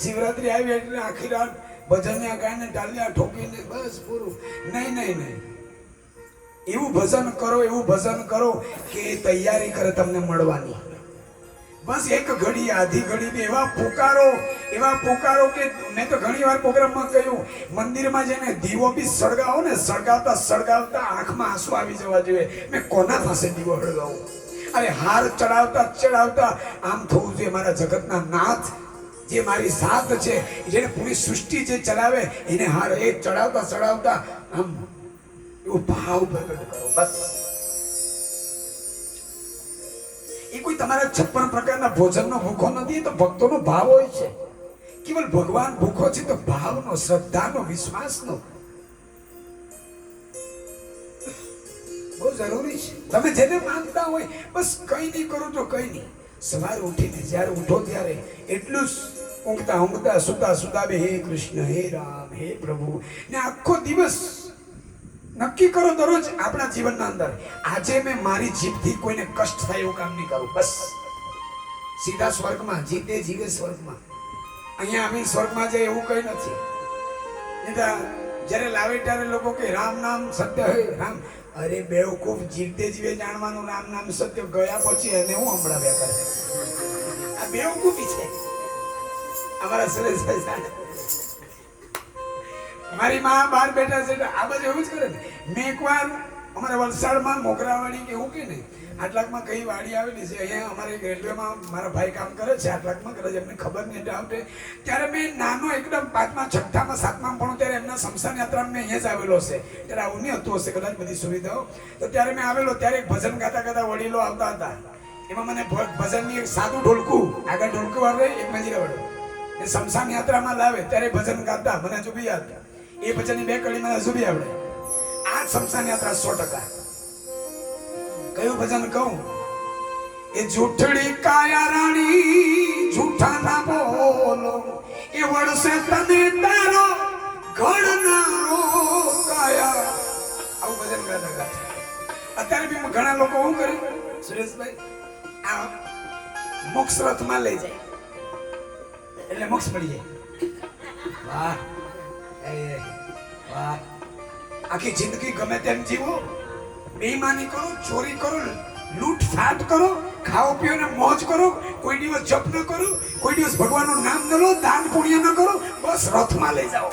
શિવરાત્રી આવી એટલે આખી રાત ભજનિયા ગાઈને ટાલિયા ઠોકીને બસ પૂરું. નહીં. એવું ભજન કરો કે તૈયારી કરે તમને મળવાની. બસ એક ઘડી આધી ઘડી બી એવા પુકારો કે મેં તો ઘણી વાર પ્રોગ્રામમાં કહ્યું, મંદિરમાં જઈને દીવો બી સળગાવો ને, સળગાવતા આંખમાં આંસુ આવી જવા જોઈએ. મેં કોના પાસે દીવો સળગાવું? અરે હાર ચડાવતા આમ થવું જોઈએ, મારા જગતના નાથ જે મારી સાથ છે, જેને પૂરી સૃષ્ટિ જે ચલાવે એને હાર એ ચડાવતા આમ એવો ભાવ પ્રગટ કરો. બસ એ કોઈ તમારા 56 પ્રકારના ભોજનનો ભૂખો નથી, તો ભક્તોનો ભાવ હોય છે. કેવલ ભગવાન ભૂખો છે તો ભાવનો, શ્રદ્ધાનો, વિશ્વાસનો બહુ જરૂરી છે. તમે જેને માનતા હોય બસ કંઈ નહીં કરો તો કંઈ નહીં. સવારે ઉઠીને જ્યારે ઉઠો ત્યારે એટલું જ ઊંઘતા સુતા બે હે કૃષ્ણ, હે રામ, હે પ્રભુ, ને આખો દિવસ નક્કી કરો દરરોજ આપણા જીવનના અંદર, આજે મેં મારી જીભથી કોઈને કષ્ટ થાય એવું કામ નહીં કરું. બસ સીધા સ્વર્ગમાં, જીતે જીવે સ્વર્ગમાં. અહીંયા આવીને સ્વર્ગમાં જાય એવું કંઈ નથી. જ્યારે લાવે ત્યારે લોકો કે રામ નામ સત્ય હે રામ. અરે બેવકૂફ, જીવતે જીવે જાણવાનું રામ નામ સત્ય, ગયા પછી એને હું સંભળાવ્યા કરે. આ બેવકૂફી છે અમારા સુરેશભાઈ સાહેબ. મારી માં બહાર બેઠા છે આ બધું એવું જ કરે ને. મેં એકવાર અમારા વલસાડમાં મોગરાવાડી કે એવું કે ને, આટલાકમાં કઈ વાડી આવેલી છે, અહીંયા અમારે રેલવેમાં મારા ભાઈ કામ કરે છે આટલાકમાં, કદાચ એમને ખબર નહીં આવતે. ત્યારે મેં નાનો એકદમ 5મા 6મા 7મામાં ભણું ત્યારે એમના શમશાન યાત્રામાં મેં અહીંયા જ આવેલો છે. ત્યારે આવું નહીં હતું હશે કદાચ બધી સુવિધાઓ. તો ત્યારે મેં આવેલો, ત્યારે એક ભજન ગાતા વડીલો આવતા હતા. એમાં મને ભજનની એક સાદું ઢોલકું, આગળ ઢોલકું વાળે એક મંજીરા વાળો, એ શમશાન યાત્રામાં લાવે ત્યારે ભજન ગાતા. મને હજુ બી યાદ, એ ભજનની 2 કડી મને હજુ બી આવડે. આ શમશાન યાત્રા 100%. કયું ભજન કહું? એ જૂઠડી કાયા રાણી જૂઠા ના બોલો, એ વળશે તને તારો ઘડનારો કાયા. આવું ભજન ગાતા. અત્યારે બી ઘણા લોકો શું કરે સુરેશભાઈ, આ મોક્ષ રથમાં લઈ જાય એટલે મોક્ષ પડી જાય. વાહ વાહ. આખી જિંદગી ગમે તેમ જીવો, બેઈમાની કરો, ચોરી કરો, લૂંટફાટ કરો, ખાઓ પીઓ ને મોજ કરો, કોઈ દિવસ જપ ન કરો, કોઈ દિવસ ભગવાનનું નામ ન લો, દાન પુણ્ય ન કરો, બસ રથમાં લઈ જાઓ.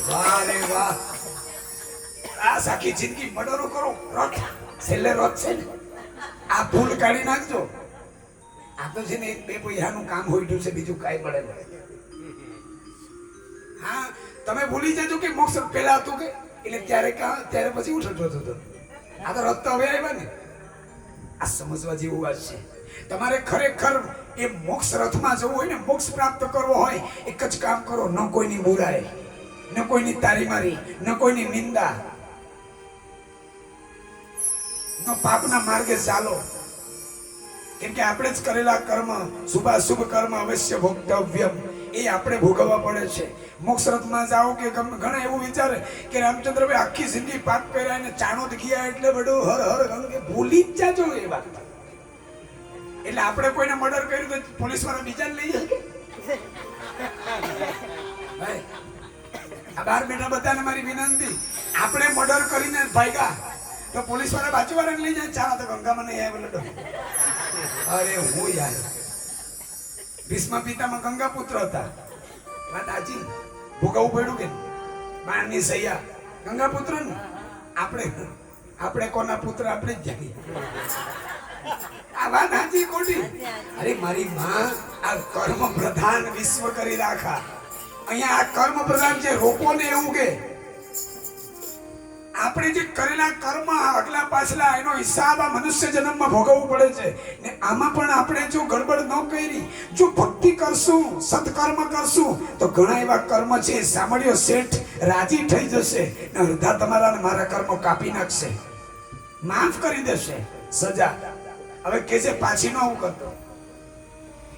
વાહ રે વાહ. આ આખી જિંદગી મર્ડરો કરો, રથ છેલ્લે રથ છે ને. આ ભૂલ કાઢી નાખજો. આ તો છે ને 1-2 પૈસાનું કામ હોઈતું છે, બીજું કાંઈ મળે નહીં. હા, તમે ભૂલી જજો કે મોક્ષ પહેલા હતું કે, એટલે ત્યારે પછી ઉઠતો હતો. આ તો રસ્તો હવે આવ્યા ને. આ સમજવા જેવું વાત છે. તમારે ખરેખર એ મોક્ષ રથમાં જવું હોય ને, મોક્ષ પ્રાપ્ત કરવો હોય, એક જ કામ કરો, ન કોઈની બુરાઈ, ન કોઈની તારીમારી, ન કોઈની નિંદા, ન પાપના માર્ગે ચાલો. કેમ કે આપણે જ કરેલા કર્મ, શુભાશુભ કર્મ અવશ્ય ભોગતવ્યમ, એ આપણે ભોગવવા પડે છે. મોક્ષ રથમાં જાઓ કે ઘણા એવું વિચારે કે રામચંદ્રભાઈ આખી જિંદગી પાપ કર્યા ને ચાણોદ ગયા એટલે બધું હર હર ગંગે, ભૂલી જ જાજો એ વાત. એટલે આપણે કોઈને મર્ડર કર્યું તો પોલીસ વાળા બીજાને લઈ જાય. ભાઈ આ બહાર બેઠા બધાને મારી વિનંતી, આપણે મર્ડર કરીને ભાગ્યા તો પોલીસ વાળા બાજુવાળાને લઈ જાય. ચાલો તો ગંગામાં નહીં આવે લડો. અરે હું યાર, ભીષ્મ પિતામાં ગંગા પુત્ર હતા. વાત આજી ભોગવવું પડ્યું કે બાણની સૈયા ગંગા પુત્ર ને. આપણે કોના પુત્ર આપણે જ જાણીએ. આ વાત આજી ખોટી? અરે મારી માં, આ કર્મ પ્રધાન વિશ્વ કરી રાખા. અહીંયા આ કર્મ પ્રધાન છે, રોકો ને એવું કે આપણે જે કરેલા કર્મ આગલા પાછલા એનો હિસાબ આ મનુષ્ય જન્મમાં ભોગવવું પડે છે. ને આમાં પણ આપણે જો ગડબડ ન કરી, જો ભક્તિ કરશું, સત્કર્મ કરશું, તો ઘણા એવા કર્મ છે સાંભળ્યો શેઠ રાજી થઈ જશે ને અડધા તમારા ને મારા કર્મ કાપી નાખશે, માફ કરી દેશે. સજા હવે કે છે પાછી ન આવું કરતો.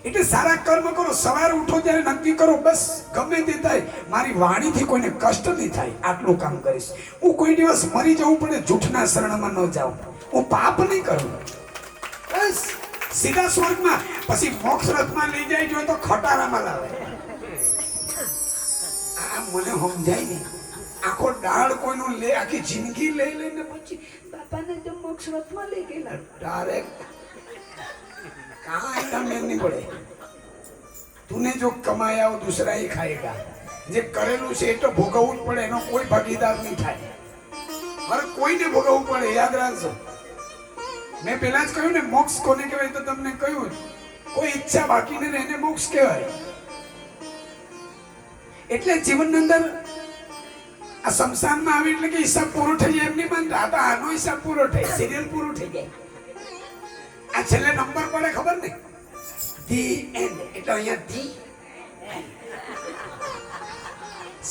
એટલે સારા કર્મ કરો. સવારે ઉઠો ત્યારે નક્કી કરો, બસ ગમે તે થાય મારી વાણીથી કોઈને કષ્ટ નહીં થાય, આટલું કામ કરીશ. હું કોઈ દિવસ મરી જવું પડે જૂઠના શરણમાં ન જાઉં, હું પાપ નહીં કરું. બસ સીધા સ્વર્ગમાં. પછી મોક્ષ રથમાં લઈ જાય જો તો ખટારામાં લાવે. આ મને સમજાય નહીં. આખો દાળ કોઈનું લે, આખી જિંદગી લઈ લઈને પછી બાપાને તો મોક્ષ રથમાં લઈ ગયેલા. ડાયરેક્ટ કાંઈ તમને નહીં પડે. તુને જો કમાયા હો દૂસરા ही खाएगा. જે કરેલું છે એ તો ભોગવવું જ પડે, એનો કોઈ ભાગીદાર નહીં થાય. હર કોઈને ભોગવવું પડે, યાદ રાખજો. મેં પેલા જ કહ્યું ને મોક્ષ કોને કહેવાય, તો તમને કહ્યું કોઈ ઈચ્છા બાકી ન રહે એને મોક્ષ કહેવાય. એટલે જીવનની અંદર આ સંસારમાં આવે એટલે કે હિસાબ પૂરો થઈ જાય એમ નહીં માનતા. આ તો આનો હિસાબ પૂરો થાય, સિરિયલ પૂરું થઈ જાય. આ છેલ્લે નંબર પડે ખબર ને, ધી એન્ડ. એટલે અહીંયા ધી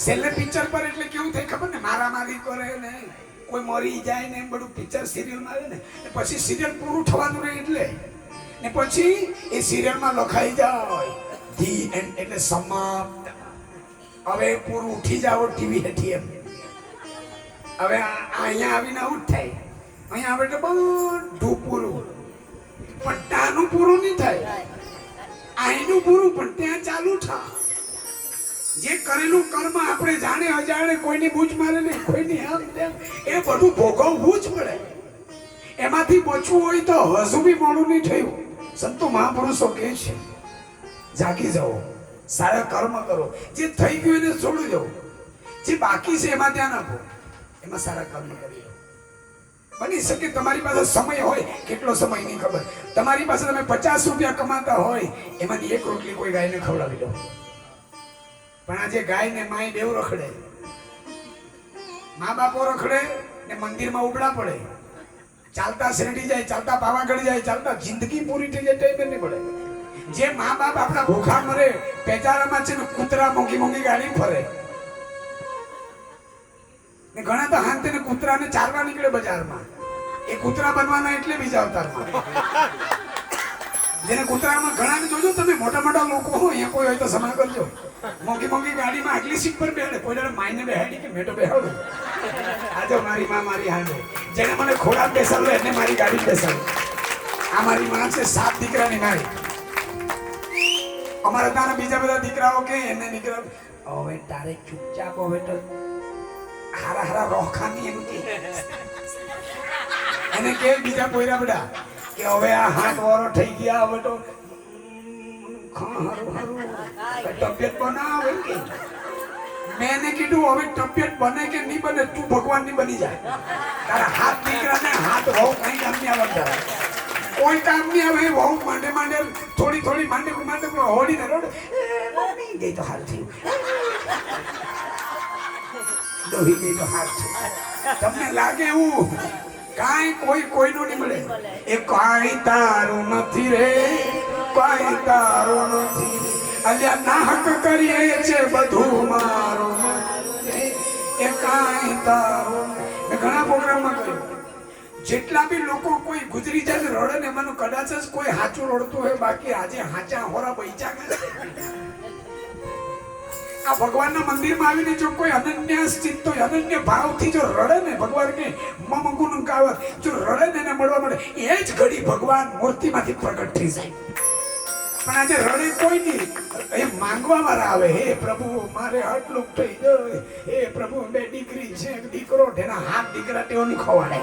છેલ્લે પિક્ચર પર એટલે કેવું થાય ખબર ને, મારામારી કરે ને કોઈ મરી જાય ને એમ બધું પિક્ચર સિરિયલમાં આવે ને, પછી સિરિયલ પૂરું થવાનું રહે એટલે ને પછી એ સિરિયલમાં લખાઈ જાય ધી એન્ડ એટલે સમાપ્ત. હવે પૂરું ઉઠી જાઓ ટીવી હેઠી એમ. હવે અહીંયા આવીને આવું જ થાય. અહીંયા આવે એટલે બધું પૂરું, પણ ત્યાંનું પૂરું નહીં થાય. અહીંનું પૂરું પણ ત્યાં ચાલુ થાય. જે કરેલું કર્મ આપણે જાણે અજાણે કોઈની બૂચ મારે નહીં, કોઈની આમ તેમ, એ બધું ભોગવવું જ પડે. એમાંથી બચવું હોય તો હજુ બી મોડું નહીં થયું. સંતો મહાપુરુષો કહે છે જાગી જાઓ, સારા કર્મ કરો. જે થઈ ગયું એને છોડી દો, જે બાકી છે એમાં ધ્યાન આપો, એમાં સારા કર્મ કરી લો. બની શકે તમારી પાસે સમય હોય, કેટલો સમય નહીં ખબર. તમારી પાસે તમે 50 રૂપિયા કમાતા હોય, એમાંથી 1 રોટલી કોઈ ગાયને ખવડાવી દો. પણ આજે ગાય ને માય બેવ રખડે, મા બાપો રખડે ને મંદિરમાં ઉબડા પડે, ચાલતા શેરડી જાય, ચાલતા પાવાગઢ જાય, ચાલતા જિંદગી પૂરી થઈ જાય ટાઈમ નહીં પડે. જે મા બાપ આપણા ભૂખા મરે, પેચારામાં છે ને કૂતરા મોંઘી મોંઘી ગાડી ફરે ને ઘણા તો હાંતે ને કૂતરાને ચારવા નીકળે બજારમાં. એ કૂતરા બનવાના એટલે બીજા અવતારમાં. જેને કૂતરામાં ઘણા જોજો તમે, મોટા મોટા લોકો હોય અહીંયા કોઈ હોય તો સમા કરજો. મોંઘી મોંઘી ગાડીમાં આગલી સીટ પર બેહાડે, કોઈ જયારે માઈને બેહાડી કે મેં તો બેહાડું. આજે મારી માં મારી હાંડે, જેને મને ખોરાક બેસાડો એને મારી ગાડી બેસાડો. આ મારી માં છે 7 દીકરાની મારી. અમારા ત્યાં બીજા બધા દીકરાઓ કે એને દીકરા હવે તારે ચૂપચાપ હવે તો હારા હારા રોખાની એમ કે એને કે બીજા પોયરા બધા કે હવે આ 7 વર્ષ થઈ ગયા, હવે તો તબિયત બનાવે કે. મેં એને કીધું હવે તબિયત બને કે નહીં બને, તું ભગવાન ની બની જાય. તારા 7 દીકરાને 7 વહુ કઈ કામ નહીં આવે, કોઈ કામ નહીં આવે. વહુ માંડે માંડે થોડી થોડી માંડે માંડે હોડીને રોડ ગઈ તો હાલ થયું, દોહી ગઈ તો હાલ થયું. તમને લાગે એવું કાંઈ કોઈ કોઈનું નહીં મળે. એ કાંઈ તારું નથી રે, કાંઈ તારું નથી. અલ્યા નાહક કરીએ છે બધું મારું, એ કાંઈ તારું. મેં ઘણા પ્રોગ્રામમાં કહ્યું જેટલા બી લોકો કોઈ ગુજરી જાય રડે ને એમાંનું કદાચ જ કોઈ હાચું રડતું હોય, બાકી આજે હાચા હોરા બૈચા કરે. આ ભગવાનના મંદિરમાં આવીને જો કોઈ અનન્ય સ્થિત હોય, અનન્ય ભાવથી જો રડે ને, ભગવાન કે મમ ગુણ કાવત, જો રડે ને એને મળવા મળે, એ જ ઘડી ભગવાન મૂર્તિમાંથી પ્રગટ થઈ જાય. પણ આજે રડે કોઈ નહીં, એ માંગવા વાળા આવે, હે પ્રભુ મારે આટલું થઈ જાય, હે પ્રભુ 2 દીકરી છે, 1 દીકરો, એના 7 દીકરા તેઓની ખવાડે.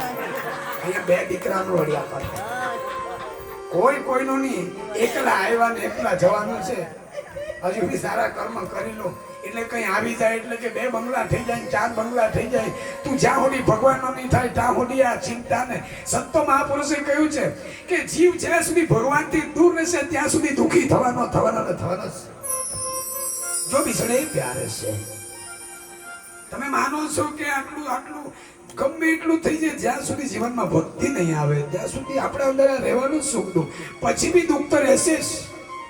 અહીંયા 2 દીકરાનું રડ્યા કરે, કોઈ કોઈનું નહીં. એકલા આવ્યા ને એકલા જવાનું છે. હજુ બી સારા કર્મ કરી લો એટલે કઈ આવી જાય એટલે કે 2 બંગલા થઈ જાય, 4 બંગલા થઈ જાય. તું જ્યાં સુધી ભગવાનનો નહીં થાય ત્યાં સુધી આ ચિંતા ને. સંતો મહાપુરુષે કહ્યું છે કે જીવ જ્યાં સુધી ભગવાનથી દૂર રહેશે ત્યાં સુધી દુઃખી થવાનો જો બિસડે પ્યાર છે. તમે માનો છો કે આટલું આટલું ગમે એટલું થઈ જાય, જ્યાં સુધી જીવનમાં ભક્તિ નહીં આવે ત્યાં સુધી આપણે અંદર રહેવાનું સુખ દુઃખ, પછી બી દુઃખ તો રહેશે જ.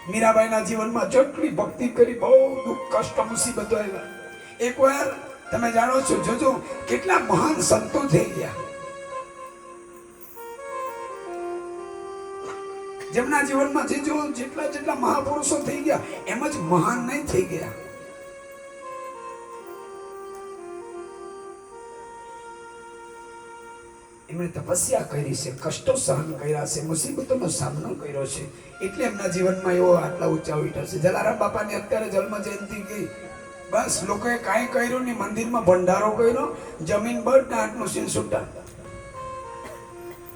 મીરાબાઈના જીવનમાં જેટલી ભક્તિ કરી, બહુ દુઃખ કષ્ટ મુસીબતો આવ્યા. એકવાર તમે જાણો છો, જોજો કેટલા મહાન સંતો થઈ ગયા, જેમના જીવનમાં જેટલા મહાપુરુષો થઈ ગયા એમ જ મહાન નહીં થઈ ગયા. એમણે તપસ્યા કરી છે, કષ્ટો સહન કર્યા છે, મુસીબતોનો સામનો કર્યો છે, એટલે એમના જીવનમાં એવો આટલા ઊંચા ઉઠ્યા છે. જલારામ બાપાની અત્યારે જન્મ જયંતિ ગઈ, બસ લોકોએ કાંઈ કર્યું નહીં, મંદિરમાં ભંડારો કર્યો, જમીન બળ આટલું સીન છૂટા.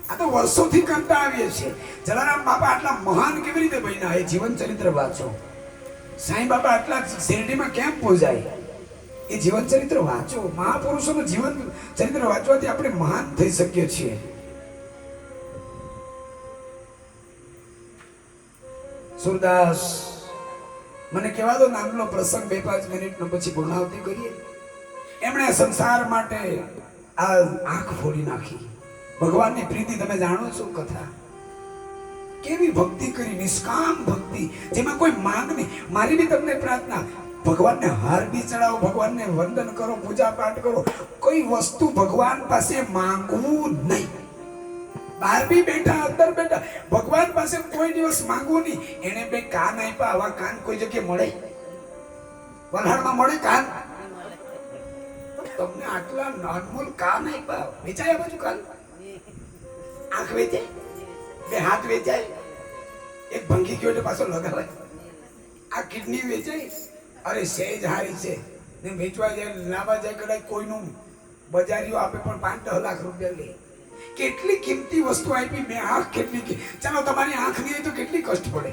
આ તો વર્ષોથી કરતા આવીએ છીએ. જલારામ બાપા આટલા મહાન કેવી રીતે બન્યા એ જીવન ચરિત્ર વાંચો. સાંઈ બાબા આટલા શેરડીમાં કેમ પહોંચાય એ જીવન ચરિત્ર વાંચો. મહાપુરુષોનું જીવન ચરિત્ર વાંચવાથી આપણે મહાન થઈ શકીએ છીએ. સુરદાસ મને કહેવા દો નામનો પ્રસંગ 2-5 મિનિટનો, પછી પૂર્ણાવતી કરીએ. એમણે સંસાર માટે આ આંખ ફોડી નાખી. ભગવાનની પ્રીતિ તમે જાણો છો કથા, કેવી ભક્તિ કરી, નિષ્કામ ભક્તિ, જેમાં કોઈ માંગ નહીં. મારી બી તમને પ્રાર્થના, ભગવાનને હાર બી ચડાવો, ભગવાનને વંદન કરો, પૂજા પાઠ કરો, કોઈ વસ્તુ ભગવાન પાસે માંગવું નહીં. બહાર બી બેઠા, અંદર બેઠા, ભગવાન પાસે કોઈ દિવસ માંગવું નહીં. એને બે કાન આપ્યા, આવા કાન કોઈ જગ્યાએ મળે? વલહાડમાં મળે કાન? તમને આટલા અનમોલ કાન આપ્યા, વેચાય આ બાજુ કાન? આંખ વેચાય, બે હાથ વેચાય, એક ભંગી ગયો એટલે પાછો લગાવાય. આ કિડની વેચાય, અરે સહેજ હારી છે ને વેચવા જાય, લાવવા જાય, કદાચ કોઈનું બજારીઓ આપે પણ 5-10 લાખ રૂપિયા લે. કેટલી કિંમતી વસ્તુ આપી, બે આંખ કેટલી. ચાલો તમારી આંખ નહીં હોય તો કેટલી કષ્ટ પડે.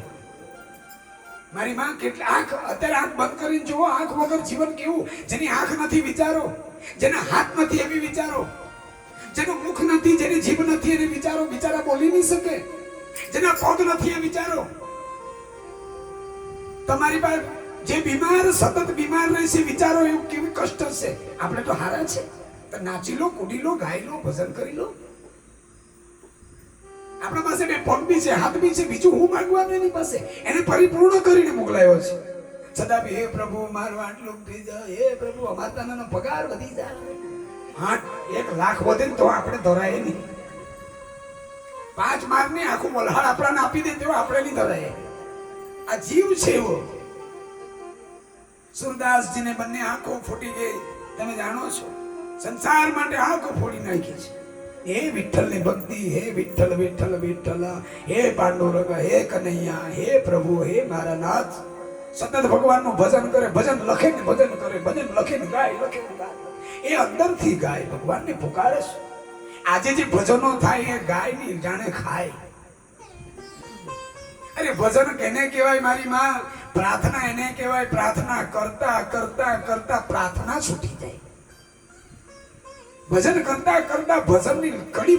મારી માં કેટલી આંખ, અત્યારે આંખ બંધ કરીને જુઓ, આંખ વગર જીવન કેવું. જેની આંખ નથી વિચારો, જેના હાથ નથી એવી વિચારો, જેનું મુખ નથી, જેની જીભ નથી એને વિચારો, બિચારા બોલી નહીં શકે. જેના પગ નથી એ વિચારો. તમારી પાસે જે બીમાર, સતત બીમાર રહે છે, વિચારો એવું કેવી કષ્ટ હશે. આપણે તો હારા છે, તો નાચી લો, કૂદી લો, ગાઈ લો, ભજન કરી લો. આપણા પાસે બે પગ બી છે, હાથ બી છે, બીજું હું માંગવાનું એની પાસે? એને પરિપૂર્ણ કરીને મોકલાયો છે. છતાં બી હે પ્રભુ મારું આટલું થઈ જાય, હે પ્રભુ અમારા પગાર વધી જાય. 1 લાખ વધે તો આપણે ધરાય નહીં. 5 માર્ક ની આખું વલહાડ આપણાને આપી દે તેવો આપણે નહીં ધરાય. આ જીવ છે એવો. સુરદાસજીને બંને આંખો ફૂટી ગઈ, તમે જાણો છો. સંસાર માટે આંખો ફોડી નાખી છે. હે વિઠ્ઠલની ભક્તિ, હે વિઠ્ઠલ વિઠ્ઠલ વિઠ્ઠલ, હે પાંડુરંગ, હે કનૈયા, હે પ્રભુ, હે મારા નાથ. સતત ભગવાનનું ભજન કરે, ભજન લખે ને ભજન કરે, ભજન લખે ને ગાય, લખે ને ગાય. એ અંદરથી ગાય, ભગવાનને પુકારે છે. આજે જે ભજનો થાય એ ગાય ની જાણે ખાય. અરે ભજન કેને કહેવાય મારી માં? પ્રાર્થના એને કહેવાય. પ્રાર્થના કરતા કરતા કરતા પ્રાર્થના છૂટી જાય. ભજન કરતા કરતા ભજનની કડી